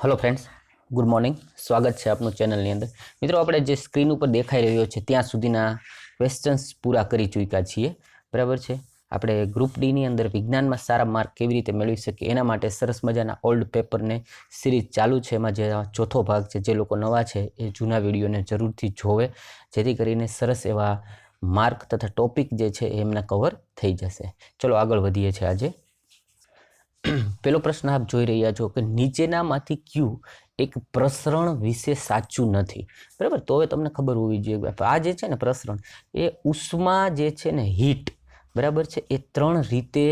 Hello friends, good morning. स्वागत है आपનું ચેનલની અંદર। મિત્રો, આપણે જે સ્ક્રીન ઉપર દેખાઈ રહ્યો છે ત્યાં સુધીના ક્વેશ્ચન્સ પૂરા કરી ચૂક્યા છીએ, બરાબર છે। આપણે ગ્રુપ ડીની અંદર વિજ્ઞાનમાં સારા માર્ક કેવી રીતે મેળવી શકીએ એના માટે સરસ મજાના ઓલ્ડ પેપરને સિરીઝ ચાલુ છે। એમાં જે ચોથો ભાગ છે, જે લોકો નવા છે એ જૂના વિડીયોને જરૂરથી જોવે, જેથી કરીને સરસ એવા માર્ક તથા ટોપિક જે છે એ એમના કવર થઈ જશે। ચલો આગળ વધીએ છીએ। આજે પેલો પ્રશ્ન આપ જોઈ રહ્યા છો કે નીચેનામાંથી ક્યુ એક પ્રસરણ વિશે સાચું નથી, બરાબર। તો હવે તમને ખબર હોવી જોઈએ આ જે છે ને પ્રસરણ એ ઉષ્મા જે છે ને હીટ, બરાબર છે, એ ત્રણ રીતે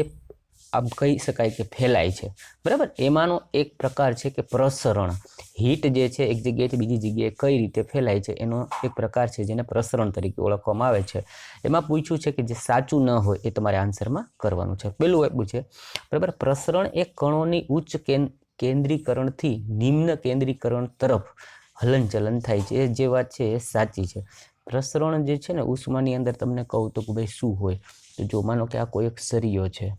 આમ કહી શકાય કે ફેલાય છે, બરાબર। એમાંનો એક પ્રકાર છે કે પ્રસરણ। હીટ જે છે એક જગ્યાએથી બીજી જગ્યાએ કઈ રીતે ફેલાય છે એનો એક પ્રકાર છે જેને પ્રસરણ તરીકે ઓળખવામાં આવે છે। એમાં પૂછ્યું છે કે જે સાચું ન હોય એ તમારે આન્સરમાં કરવાનું છે। પેલું આપ્યું છે, બરાબર, પ્રસરણ એ કણોની ઉચ્ચ કેન્દ્રીકરણથી નિમ્ન કેન્દ્રીકરણ તરફ હલનચલન થાય છે। એ જે વાત છે એ સાચી છે। પ્રસરણ જે છે ને ઉષ્માની અંદર તમને કહું તો કે ભાઈ શું હોય, તો જો માનો કે આ કોઈ એક સરિયો છે,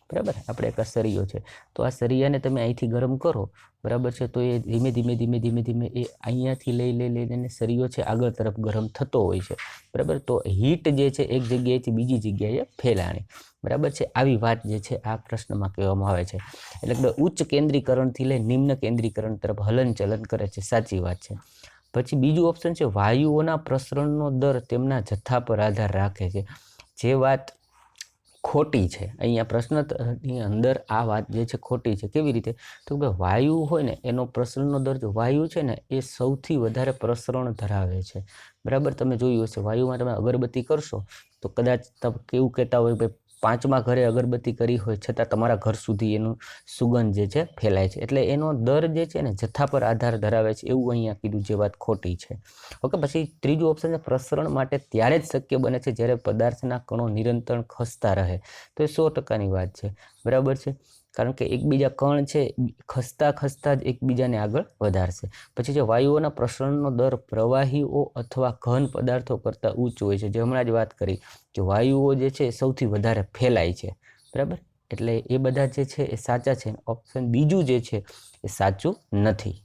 બરાબર, આપણે એક સરિયો છે, તો આ સરિયાને તમે અહીંથી ગરમ કરો, બરાબર છે, તો એ ધીમે ધીમે ધીમે ધીમે ધીમે એ અહીંયાથી લઈને સરિયો છે આગળ તરફ ગરમ થતો હોય છે, બરાબર। તો હીટ જે છે એક જગ્યાએથી બીજી જગ્યાએ ફેલાણી, બરાબર છે, આવી વાત જે છે આ પ્રશ્નમાં કહેવામાં આવે છે। એટલે કે ઉચ્ચ કેન્દ્રીકરણથી લઈ નિમ્ન કેન્દ્રીકરણ તરફ હલનચલન કરે છે, સાચી વાત છે। પછી બીજું ઓપ્શન છે વાયુઓના પ્રસરણનો દર તેમના જથ્થા પર આધાર રાખે છે। જે વાત ખોટી છે। અહીંયા પ્રશ્નની અંદર આ વાત જે છે ખોટી છે। કેવી રીતે? તો કે વાયુ હોય ને એનો પ્રસરણનો દર, વાયુ છે ને એ સૌથી વધારે પ્રસરણ ધરાવે છે, બરાબર। તમે જોયું હશે વાયુમાં તમે અગરબત્તી કરશો તો કદાચ તમે કેવું કહેતા હોય કે પાંચમા ઘરે અગરબત્તી કરી હોય છતાં તમારા ઘર સુધી એનું સુગંધ જે છે ફેલાય છે। એટલે એનો દર જે છે ને જથ્થા પર આધાર ધરાવે છે, એવું અહીંયા કીધું, જે વાત ખોટી છે। ઓકે, પછી ત્રીજું ઓપ્શન છે પ્રસરણ માટે ત્યારે જ શક્ય બને છે જ્યારે પદાર્થના કણો નિરંતર ખસતા રહે। તો એ 100%ની વાત છે, બરાબર છે, કારણ કે એકબીજા કણ છે ખસતા ખસતા જ એકબીજાને આગળ વધારશે। પછી જે વાયુઓના પ્રસરણનો દર પ્રવાહીઓ અથવા ઘન પદાર્થો કરતાં ઉચ્ચ હોય છે, જે હમણાં જ વાત કરી કે વાયુઓ જે છે સૌથી વધારે ફેલાય છે, બરાબર। એટલે એ બધા જે છે એ સાચા છે। ઓપ્શન બીજું જે છે એ સાચું નથી।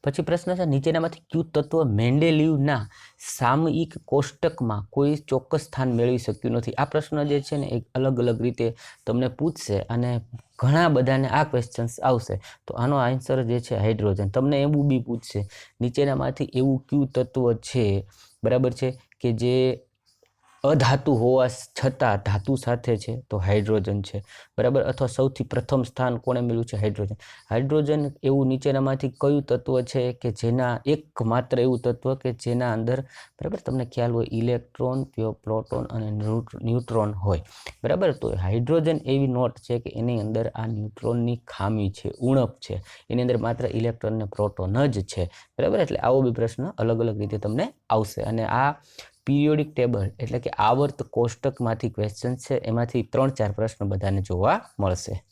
પછી પ્રશ્ન છે નીચેનામાંથી ક્યુ તત્વ મેન્ડેલીવના સામયિક કોષ્ટકમાં કોઈ ચોક્કસ સ્થાન મેળવી શક્યું નથી। આ પ્રશ્ન જે છે ને એક અલગ અલગ રીતે તમને પૂછશે અને ઘણા બધાને આ ક્વેશ્ચન્સ આવશે। તો આનો આન્સર જે છે હાઇડ્રોજન। તમને એવું બી પૂછશે નીચેનામાંથી એવું ક્યુ તત્વ છે, બરાબર છે, કે જે અધાતુ હોવા છતાં ધાતુ સાથે છે, તો હાઇડ્રોજન છે, બરાબર। અથવા સૌથી પ્રથમ સ્થાન કોણે મેળવ્યું છે? હાઇડ્રોજન। હાઇડ્રોજન એવું નીચેનામાંથી કયું તત્વ છે કે જેના એકમાત્ર એવું તત્વ કે જેના અંદર, બરાબર, તમને ખ્યાલ હોય ઇલેક્ટ્રોન, પ્રોટોન અને ન્યુટ્રોન હોય, બરાબર। તો હાઇડ્રોજન એવી નોટ છે કે એની અંદર આ ન્યુટ્રોનની ખામી છે, ઉણપ છે, એની અંદર માત્ર ઇલેક્ટ્રોન ને પ્રોટોન જ છે, બરાબર। એટલે આવો બી પ્રશ્ન અલગ અલગ રીતે તમને આવશે અને આ પીરિયોડિક ટેબલ એટલે કે આવર્ત કોષ્ટકમાંથી ક્વેશ્ચન છે, એમાંથી 3-4 પ્રશ્ન બધાને જોવા મળશે।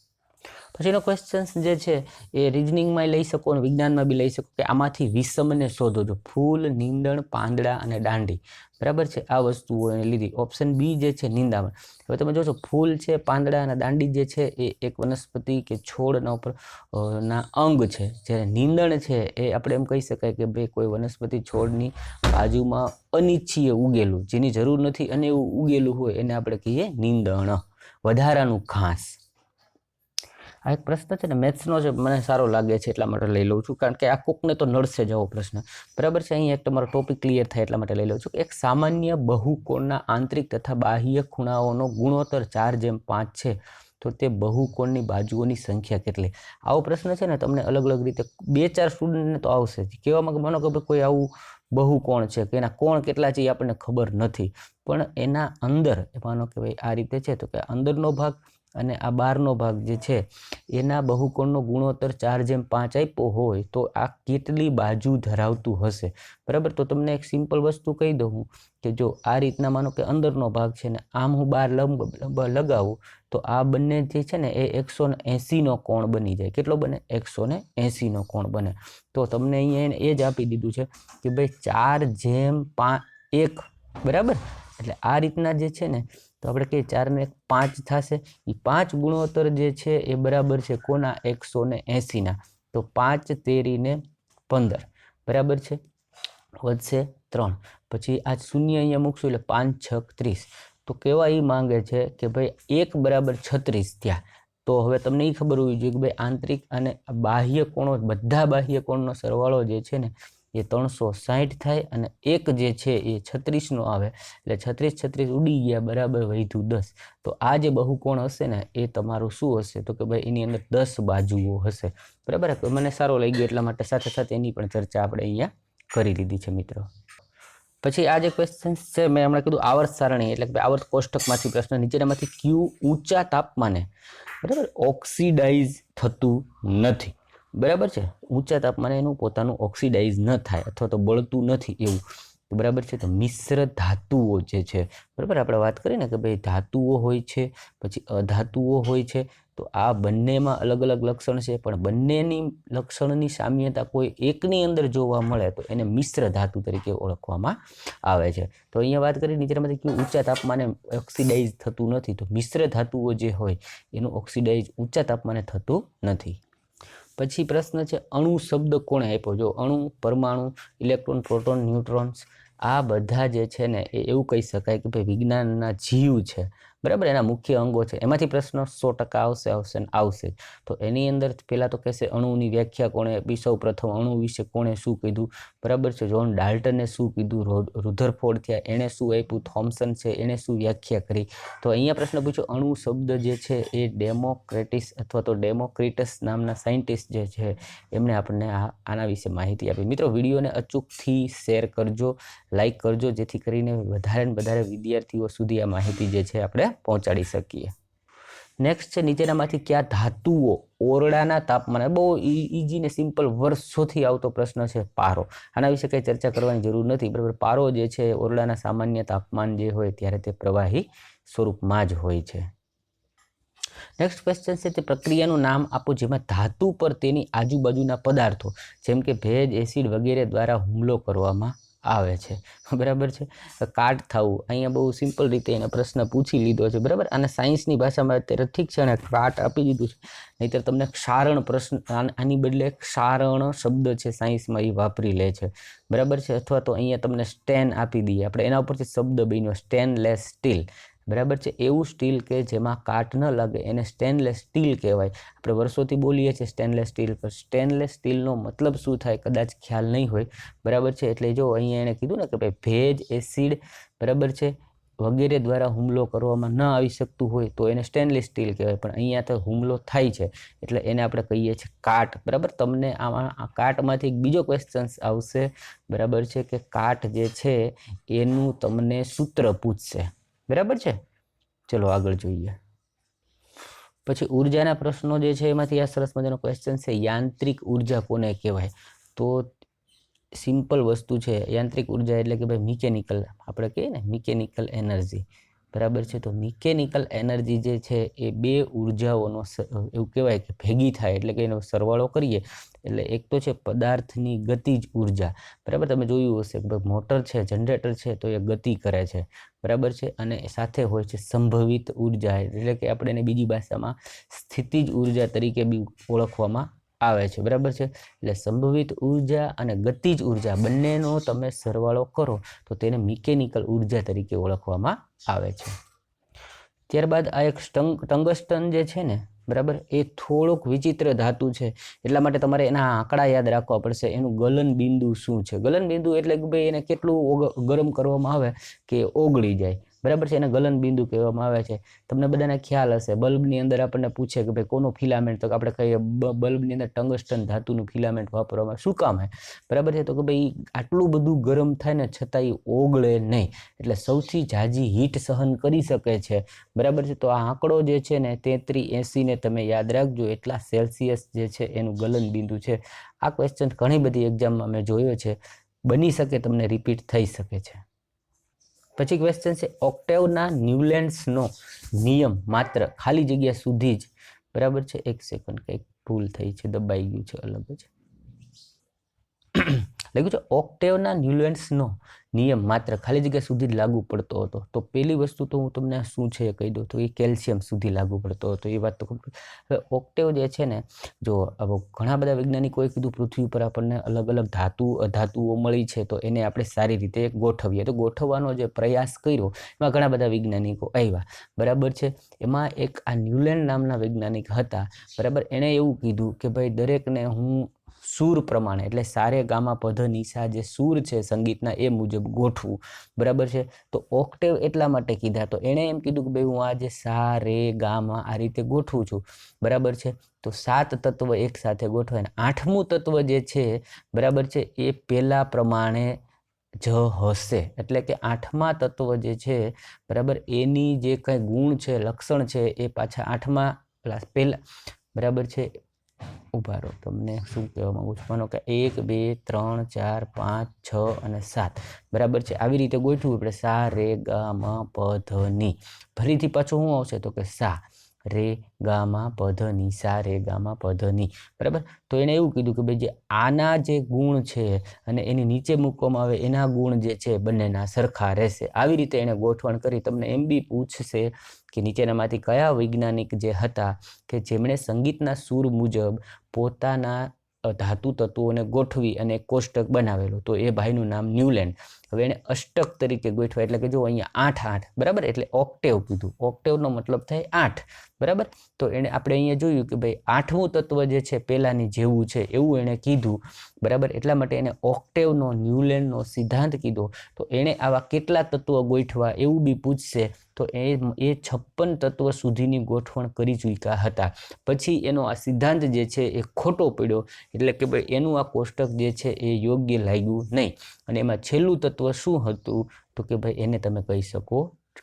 પછીનો ક્વેશ્ચન જે છે એ રિઝનિંગમાં લઈ શકો અને વિજ્ઞાનમાં બી લઈ શકો કે આમાંથી વિષમને શોધો। જો ફૂલ, નીંદણ, પાંદડા અને દાંડી, બરાબર છે, આ વસ્તુઓને લીધી। ઓપ્શન બી જે છે નિંદામણ। હવે તમે જોશો ફૂલ છે, પાંદડા અને દાંડી જે છે એ એક વનસ્પતિ કે છોડના ઉપર ના અંગ છે, જ્યારે નીંદણ છે એ આપણે એમ કહી શકાય કે ભાઈ કોઈ વનસ્પતિ છોડની બાજુમાં અનિચ્છીય ઉગેલું, જેની જરૂર નથી અને એવું ઉગેલું હોય એને આપણે કહીએ નીંદણ, વધારાનું ઘાસ। આ એક પ્રશ્ન છે ને મેથ્સનો છે, મને સારો લાગે છે એટલા માટે લઈ લઉં છું, કારણ કે આ કોકને તો નડશે જ આવો પ્રશ્ન, બરાબર છે। અહીં એક તમારો ટોપિક ક્લિયર થાય એટલા માટે લઈ લઉં છું। એક સામાન્ય બહુકોણના આંતરિક તથા બાહ્ય ખૂણાઓનો ગુણોત્તર 4:5 છે, તો તે બહુકોણની બાજુઓની સંખ્યા કેટલી? આવો પ્રશ્ન છે ને તમને અલગ અલગ રીતે 2-4 સ્ટુડન્ટને તો આવશે જ। કહેવામાં કે માનો કે કોઈ આવું બહુકોણ છે કે એના કોણ કેટલા છે એ આપણને ખબર નથી, પણ એના અંદર માનો કે ભાઈ આ રીતે છે, તો કે અંદરનો ભાગ અને આ બહારનો ભાગ જે છે એના બહુકોણનો ગુણોત્તર 4:5 આપ્યો હોય તો આ કેટલી બાજુ ધરાવતું હશે, બરાબર। તો તમને એક સિમ્પલ વસ્તુ કહી દઉં હું કે જો આ રીતના માનો કે અંદરનો ભાગ છે ને આમ હું બહાર લંબ લગાવું તો આ બંને જે છે ને એ 180નો કોણ બની જાય। કેટલો બને? 180નો કોણ બને। તો તમને અહીંયા એ જ આપી દીધું છે કે ભાઈ 4:1, બરાબર। એટલે આ રીતના જે છે ને તો આપણે કહીએ 4 ને 5 થશે, એ 5 ગુણોત્તર જે છે એ બરાબર છે કોના? 180ના। તો 5 તેરીને 15 બરાબર છે, વધશે 3. પછી આ શૂન્ય અહીંયા મૂકશું એટલે 5 6 30. તો કેવા એ માંગે છે કે ભાઈ 1 બરાબર 36 થયા. તો હવે તમને એ ખબર હોવી જોઈએ કે ભાઈ આંતરિક અને બાહ્ય કોણો, બધા બાહ્ય કોણનો સરવાળો જે છે ને એ 360 થાય અને એક જે છે એ 36નો આવે, એટલે 36 36 ઉડી ગયા, બરાબર વધ્યું 10. તો આ જે બહુકોણ હશે ને એ તમારું શું હશે, તો કે ભાઈ એની અંદર 10 બાજુઓ હશે, બરાબર. મને સારો લાગ્યો એટલા માટે સાથે સાથે એની પણ ચર્ચા આપણે અહીંયા કરી દીધી છે મિત્રો. પછી આ જે ક્વેશ્ચન છે મેં હમણાં કીધું આવર્ત સારણી એટલે કે આવર્ત કોષ્ટકમાંથી પ્રશ્ન, નીચેનામાંથી કયું ઊંચા તાપમાને બરાબર ઓક્સિડાઇઝ થતું નથી, બરાબર છે. ઊંચા તાપમાને એનું પોતાનું ઓક્સિડાઇઝ ન થાય અથવા તો બળતું નથી એવું, બરાબર છે. તો મિશ્ર ધાતુઓ જે છે, બરાબર, આપણે વાત કરીએ ને કે ભાઈ ધાતુઓ હોય છે પછી અધાતુઓ હોય છે, તો આ બંનેમાં અલગ અલગ લક્ષણ છે, પણ બંનેની લક્ષણની સામ્યતા કોઈ એકની અંદર જોવા મળે તો એને મિશ્ર ધાતુ તરીકે ઓળખવામાં આવે છે. તો અહીંયા વાત કરીએ નીચેનામાંથી કયું ઊંચા તાપમાને ઓક્સિડાઇઝ થતું નથી, તો મિશ્ર ધાતુઓ જે હોય એનું ઓક્સિડાઇઝ ઊંચા તાપમાને થતું નથી. પછી પ્રશ્ન છે અણુ શબ્દ કોણે આપ્યો? જો અણુ, પરમાણુ, ઇલેક્ટ્રોન, પ્રોટોન, ન્યુટ્રોન્સ આ બધા જે છે ને એ એવું કહી શકાય કે ભાઈ વિજ્ઞાનના જીવ છે, બરાબર, એના મુખ્ય અંગો છે. એમાંથી પ્રશ્ન 100% આવશે. તો એની અંદર પહેલાં તો કહેશે અણુની વ્યાખ્યા કોણે આપી, સૌ પ્રથમ અણુ વિશે કોણે શું કીધું, બરાબર છે. જ્હોન ડાલ્ટને શું કીધું, રુધરફોર્ડ થયા એણે શું આપ્યું, થોમ્સન છે એણે શું વ્યાખ્યા કરી. તો અહીંયા પ્રશ્ન પૂછ્યો અણુ શબ્દ જે છે એ ડેમોક્રેટિસ અથવા તો ડેમોક્રિટસ નામના સાયન્ટિસ્ટ જે છે એમણે આપણને આના વિશે માહિતી આપી. મિત્રો વિડીયોને અચૂકથી શેર કરજો, લાઈક કરજો, જેથી કરીને વધારે ને વધારે વિદ્યાર્થીઓ સુધી આ માહિતી જે છે આપણે પહોંચાડી શકીએ. નેક્સ્ટ છે નીચેનામાંથી કયા ધાતુઓ ઓરડાના તાપમાને, બહુ ઈઝી ને સિમ્પલ વર્ષોથી આવતો પ્રશ્ન છે પારો. આના વિશે કંઈ ચર્ચા કરવાની જરૂર નથી, બરાબર. પારો જે છે ઓરડાના સામાન્ય તાપમાન જે હોય ત્યારે તે પ્રવાહી સ્વરૂપમાં જ હોય છે. નેક્સ્ટ ક્વેશ્ચન છે તે પ્રક્રિયાનું નામ આપો જેમાં ધાતુ પર તેની આજુબાજુના પદાર્થો જેમ કે ભેજ, એસિડ વગેરે દ્વારા હુમલો કરવામાં આવે છે, બરાબર છે. કાટ થવું, અહીંયા બહુ સિમ્પલ રીતે એને પ્રશ્ન પૂછી લીધો છે, બરાબર. અને સાયન્સની ભાષામાં અત્યારે ઠીક છે અને કાટ આપી દીધું છે, નહીંતર તમને ક્ષારણ પ્રશ્ન, આની બદલે ક્ષારણ શબ્દ છે સાયન્સમાં એ વાપરી લે છે, બરાબર છે. અથવા તો અહીંયા તમને સ્ટેન આપી દઈએ આપણે, એના ઉપરથી શબ્દ બન્યો સ્ટેનલેસ સ્ટીલ, બરાબર છે. એવું સ્ટીલ કે જેમાં કાટ ન લાગે એને સ્ટેનલેસ સ્ટીલ કહેવાય. આપણે વર્ષોથી બોલીએ છીએ સ્ટેનલેસ સ્ટીલ, પર સ્ટેનલેસ સ્ટીલનો મતલબ શું થાય કદાચ ખ્યાલ નહીં હોય, બરાબર છે. એટલે જો અહીંયા એણે કીધું ને કે ભાઈ ભેજ, એસિડ, બરાબર છે, વગેરે દ્વારા હુમલો કરવામાં ન આવી શકતું હોય તો એને સ્ટેનલેસ સ્ટીલ કહેવાય, પણ અહીંયા તો હુમલો થાય છે એટલે એને આપણે કહીએ છીએ કાટ, બરાબર. તમને આમાં કાટમાંથી એક બીજો ક્વેશ્ચન આવશે, બરાબર છે, કે કાટ જે છે એનું તમને સૂત્ર પૂછશે, બરાબર છે. ચલો આગળ જોઈએ. પછી ઉર્જાના પ્રશ્નો જે છે એમાંથી આ સરસ મજાનો ક્વેશ્ચન છે યાંત્રિક ઉર્જા કોને કહેવાય? તો સિમ્પલ વસ્તુ છે, યાંત્રિક ઉર્જા એટલે કે ભાઈ મિકેનિકલ, આપણે કહીએ ને મિકેનિકલ એનર્જી, બરાબર છે. તો મિકેનિકલ એનર્જી જે છે એ બે ઉર્જાઓનો એવું કહેવાય કે ભેગી થાય એટલે કે એનો સરવાળો કરીએ એટલે એક તો છે પદાર્થની ગતિજ ઉર્જા, બરાબર. તમે જોયું હશે કે ભાઈ મોટર છે, જનરેટર છે તો એ ગતિ કરે છે, બરાબર છે. અને સાથે હોય છે સંભવિત ઉર્જા એટલે કે આપણે એને બીજી ભાષામાં સ્થિતિજ ઉર્જા તરીકે બી ઓળખવામાં આવે છે, બરાબર છે. એટલે સંભવિત ઉર્જા અને ગતિજ ઉર્જા બંનેનો તમે સરવાળો કરો તો તેને મિકેનિકલ ઉર્જા તરીકે ઓળખવામાં આવે છે. ત્યારબાદ આ એક ટંગસ્ટન જે છે ને, બરાબર, એ થોડુંક વિચિત્ર ધાતુ છે એટલા માટે તમારે એના આંકડા યાદ રાખવા પડશે. એનું ગલન બિંદુ શું છે? ગલન બિંદુ એટલે કે ભાઈ એને કેટલું ગરમ કરવામાં આવે કે ઓગળી જાય, બરાબર છે, એને ગલન બિંદુ કહેવામાં આવે છે. તમને બધાને ખ્યાલ હશે બલ્બની અંદર આપણને પૂછે કે ભાઈ કોનું ફિલામેન્ટ, તો આપણે કહીએ બલ્બની અંદર ટંગસ્ટન ધાતુનું ફિલામેન્ટ વાપરવામાં, શું કામ હે, બરાબર છે. તો કે ભાઈ આટલું બધું ગરમ થાય ને છતાં એ ઓગળે નહીં, એટલે સૌથી ઝાઝી હીટ સહન કરી શકે છે, બરાબર છે. તો આ આંકડો જે છે ને 3380 ને તમે યાદ રાખજો, એટલા સેલ્સિયસ જે છે એનું ગલન બિંદુ છે. આ ક્વેશ્ચન ઘણી બધી એક્ઝામમાં મેં જોયો છે, બની શકે તમને રિપીટ થઈ શકે છે. પછી ક્વેશ્ચન છે ઓક્ટેવના ન્યુલેન્ડ્સનો નિયમ માત્ર ખાલી જગ્યા સુધી જ, બરાબર છે. એક સેકન્ડ, કંઈક ભૂલ થઈ છે, દબાઈ ગયું છે અલગ જ. લખ્યું છે ઓક્ટેવના ન્યુલેન્સનો નિયમ માત્ર ખાલી જગ્યા સુધી જ લાગુ પડતો હતો. તો પહેલી વસ્તુ તો હું તમને શું છે એ કહી દઉં તો એ કેલ્શિયમ સુધી લાગુ પડતો હતો. એ વાત તો હવે ઓક્ટેવ જે છે ને, જો હવે ઘણા બધા વૈજ્ઞાનિકોએ કીધું પૃથ્વી ઉપર આપણને અલગ અલગ ધાતુઓ મળી છે, તો એને આપણે સારી રીતે ગોઠવીએ. તો ગોઠવવાનો જે પ્રયાસ કર્યો એમાં ઘણા બધા વૈજ્ઞાનિકો આવ્યા, બરાબર છે. એમાં એક આ ન્યુલેન્ડ નામના વૈજ્ઞાનિક હતા, બરાબર. એણે એવું કીધું કે ભાઈ દરેકને હું સૂર પ્રમાણે એટલે સારે ગામા પધ નિશા જે સૂર છે સંગીતના એ મુજબ ગોઠવું, બરાબર છે. તો ઓક્ટેવ એટલા માટે કીધા. તો એણે એમ કીધું કે ભાઈ હું આ જે સા રે ગામાં આ રીતે ગોઠવું છું, બરાબર છે. તો 7 તત્વ એક સાથે ગોઠવાય ને 8મું તત્વ જે છે, બરાબર છે, એ પેલા પ્રમાણે જ હશે. એટલે કે 8મા તત્વ જે છે, બરાબર, એની જે કંઈ ગુણ છે, લક્ષણ છે, એ પાછા 8મા પહેલા, બરાબર છે. ઉભા રહો, તમને શું કહેવા માંગુ છું. માનો કે 1 2 3 4 5 6 અને 7, બરાબર છે. આવી રીતે ગોઠવું આપણે સા રે ગા મ પ ધ ની. ફરીથી પાછું શું આવશે તો કે સા રે ગા માં પ ધ ની, સા રે ગા માં પ ધ ની, બરાબર. તો એણે એવું કીધું કે ભાઈ જે આના જે ગુણ છે અને એની નીચે મૂકવામાં આવે એના ગુણ જે છે બંનેના સરખા રહેશે. આવી રીતે એણે ગોઠવણ કરી. તમને એમ બી પૂછશે કે નીચેનામાંથી કયા વૈજ્ઞાનિક જે હતા કે જેમણે સંગીતના સૂર મુજબ પોતાના ધાતુ તત્વોને ગોઠવી અને કોષ્ટક બનાવેલું. તો એ ભાઈનું નામ ન્યુલેન્ડ. હવે એને અષ્ટક તરીકે ગોઠવા, એટલે કે જો અહીંયા 8 8, બરાબર, એટલે ઓક્ટેવ કીધું. ઓક્ટેવનો મતલબ થાય 8, બરાબર. તો એને આપણે અહીંયા જોયું કે ભાઈ 8મું તત્વ જે છે પહેલાંની જેવું છે એવું એણે કીધું, બરાબર. એટલા માટે એને ઓક્ટેવનો ન્યુલેન્ડનો સિદ્ધાંત કીધો. તો એણે આવા કેટલા તત્વો ગોઠવા એવું બી પૂછશે તો એ 56 તત્વ સુધીની ગોઠવણ કરી ચૂક્યા હતા. પછી એનો આ સિદ્ધાંત જે છે એ ખોટો પડ્યો, એટલે કે ભાઈ એનું આ કોષ્ટક જે છે એ યોગ્ય લાગ્યું નહીં. અને એમાં છેલ્લું તત્વ શું હતું તો કે ભાઈ એને તમે કહી શકો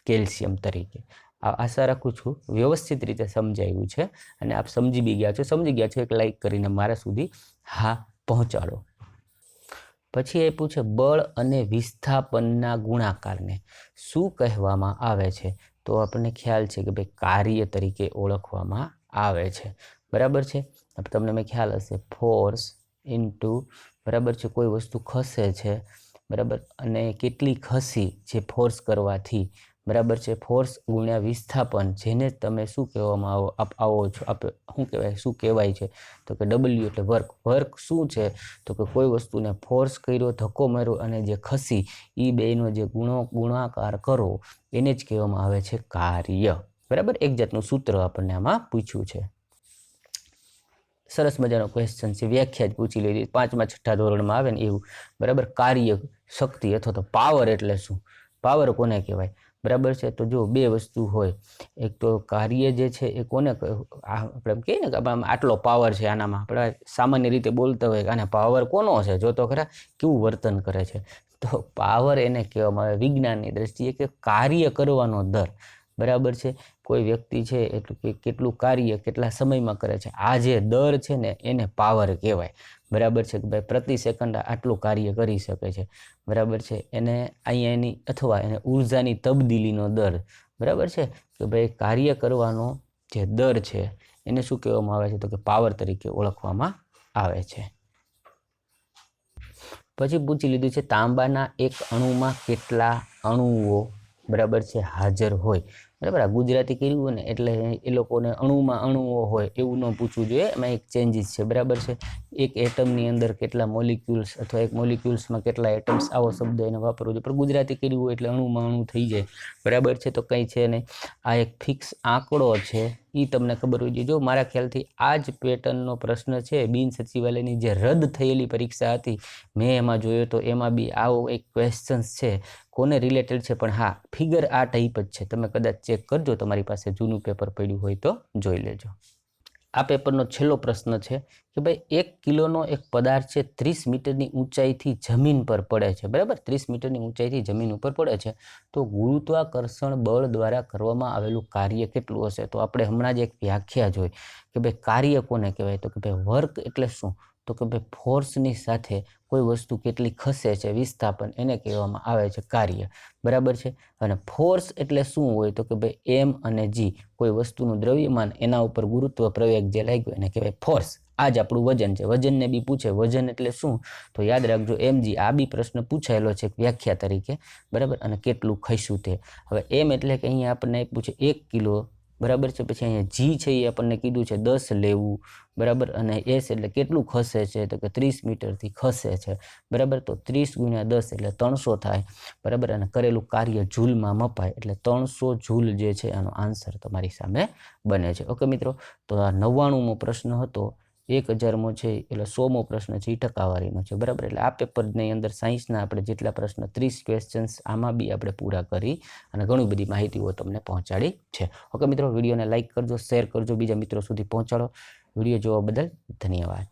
કેલ્શિયમ તરીકે. આશા રાખું છું વ્યવસ્થિત રીતે સમજાયું છે અને આપ સમજી બી ગયા છો. સમજી ગયા છો એક લાઈક કરીને મારા સુધી હા પહોંચાડો. પછી એ પૂછે બળ અને વિસ્થાપનના ગુણાકારને શું કહેવામાં આવે છે? તો આપણને ખ્યાલ છે કે ભાઈ કાર્ય તરીકે ઓળખવામાં આવે છે, બરાબર છે. તમને મેં ખ્યાલ હશે ફોર્સ ઇન્ટુ, બરાબર છે, કોઈ વસ્તુ ખસે છે, બરાબર, અને કેટલી ખસી જે ફોર્સ કરવાથી, બરાબર છે, ફોર્સ ગુણ્યા વિસ્થાપન, જેને તમે શું કહેવામાં આવો છો, શું કહેવાય છે તો કે ડબલ્યુ એટલે વર્ક. વર્ક શું છે તો કે કોઈ વસ્તુને ફોર્સ કર્યો, ધક્કો માર્યો અને જે ખસી એ બેનો જે ગુણાકાર કરો એને જ કહેવામાં આવે છે કાર્ય, બરાબર. એક જાતનું સૂત્ર આપણને આમાં પૂછ્યું છે. સરસ મજાનો ક્વેશ્ચન છે, વ્યાખ્યા જ પૂછી લીધી 5મા 6ઠા ધોરણમાં આવે ને એવું, બરાબર. કાર્ય શક્તિ અથવા તો પાવર એટલે શું? પાવર કોને કહેવાય? બરાબર છે. તો જો બે વસ્તુ હોય, એક તો કાર્ય જે છે એ કોને આપણે એમ કહીએ ને કે આટલો પાવર છે આનામાં, આપણે સામાન્ય રીતે બોલતા હોય કે આને પાવર કોનો છે, જો તો ખરા કેવું વર્તન કરે છે. તો પાવર એને કહેવામાં આવે વિજ્ઞાનની દ્રષ્ટિએ કે કાર્ય કરવાનો દર, બરાબર છે. કોઈ વ્યક્તિ છે એટલું કે કેટલું કાર્ય કેટલા સમયમાં કરે છે, આ જે દર છે ને એને પાવર કહેવાય, બરાબર છે. કે ભાઈ પ્રતિ સેકન્ડ આટલું કાર્ય કરી શકે છે, બરાબર છે. એને અહીંયા એની અથવા એને ઉર્જાની તબદીલીનો દર, બરાબર છે, કે ભાઈ કાર્ય કરવાનો જે દર છે એને શું કહેવામાં આવે છે તો કે પાવર તરીકે ઓળખવામાં આવે છે. પછી પૂછી લીધું છે તાંબાના એક અણુમાં કેટલા અણુઓ, બરાબર છે, હાજર હોય, બરાબર. આ ગુજરાતી કર્યું હોય ને એટલે એ લોકોને અણુમાં અણુઓ હોય એવું ન પૂછવું જોઈએ, એમાં એક ચેન્જીસ છે, બરાબર છે. એક એટમની અંદર કેટલા મોલિક્યુલ્સ અથવા એક મોલિક્યુલ્સમાં કેટલા એટમ્સ, આવો શબ્દ એને વાપરવો જોઈએ. પણ ગુજરાતી કર્યું હોય એટલે અણુમાં અણુ થઈ જાય, બરાબર છે. તો કંઈ છે નહીં, આ એક ફિક્સ આંકડો છે એ તમને ખબર હોવી જોઈએ. જો મારા ખ્યાલથી આ જ પેટર્નનો પ્રશ્ન છે બિન સચિવાલયની જે રદ થયેલી પરીક્ષા હતી મેં એમાં જોયો તો એમાં બી આવો એક ક્વેશ્ચન્સ છે, કોને રિલેટેડ છે પણ હા ફિગર આ ટાઈપ જ છે. તમે કદાચ ચેક કરજો, તમારી પાસે જૂનું પેપર પડ્યું હોય તો જોઈ લેજો. આ પેપરનો છેલ્લો પ્રશ્ન છે કે ભાઈ 1 કિલોનો એક પદાર્થ છે 30 મીટરની ઊંચાઈથી જમીન પર પડે છે, બરાબર. 30 મીટરની ઊંચાઈથી જમીન ઉપર પડે છે તો ગુરુત્વાકર્ષણ બળ દ્વારા કરવામાં આવેલું કાર્ય કેટલું હશે? તો આપણે હમણાં જ એક વ્યાખ્યા જોઈ કે ભાઈ કાર્ય કોને કહેવાય તો કે ભાઈ વર્ક એટલે શું તો કે ભાઈ ફોર્સની સાથે કોઈ વસ્તુ કેટલી ખસે છે વિસ્થાપન એને કહેવામાં આવે છે કાર્ય, બરાબર છે. અને ફોર્સ એટલે શું હોય તો કે ભાઈ એમ અને જી, કોઈ વસ્તુનું દ્રવ્યમાન એના ઉપર ગુરુત્વ પ્રવેગ જે લાગ્યો એને કહેવાય ફોર્સ. આ જ આપણું વજન છે. વજનને બી પૂછે વજન એટલે શું, તો યાદ રાખજો એમ જી. આ બી પ્રશ્ન પૂછાયેલો છે વ્યાખ્યા તરીકે, બરાબર. અને કેટલું ખસ્યું તે. હવે એમ એટલે કે અહીંયા આપણને પૂછે 1 કિલો, બરાબર છે. પછી અહીંયા જી છે એ આપણને કીધું છે 10 લેવું, બરાબર. અને એસ એટલે કેટલું ખસે છે તો કે 30 મીટરથી ખસે છે, બરાબર. તો 30 × 10 એટલે 300 થાય, બરાબર. અને કરેલું કાર્ય જૂલમાં મપાય એટલે 300 જૂલ જે છે આનો આન્સર તમારી સામે બને છે. ઓકે મિત્રો, તો આ 99મો પ્રશ્ન હતો. 1000મો છે એટલે 100મો પ્રશ્ન છે એ ટકાવારીનો છે, બરાબર. એટલે આ પેપરની અંદર સાયન્સના આપણે જેટલા પ્રશ્ન 30 ક્વેશ્ચન્સ આમાં બી આપણે પૂરા કરી અને ઘણી બધી માહિતીઓ તમને પહોંચાડી છે. ઓકે મિત્રો, વિડીયોને લાઇક કરજો, શેર કરજો, બીજા મિત્રો સુધી પહોંચાડો. વિડીયો જોવા બદલ ધન્યવાદ.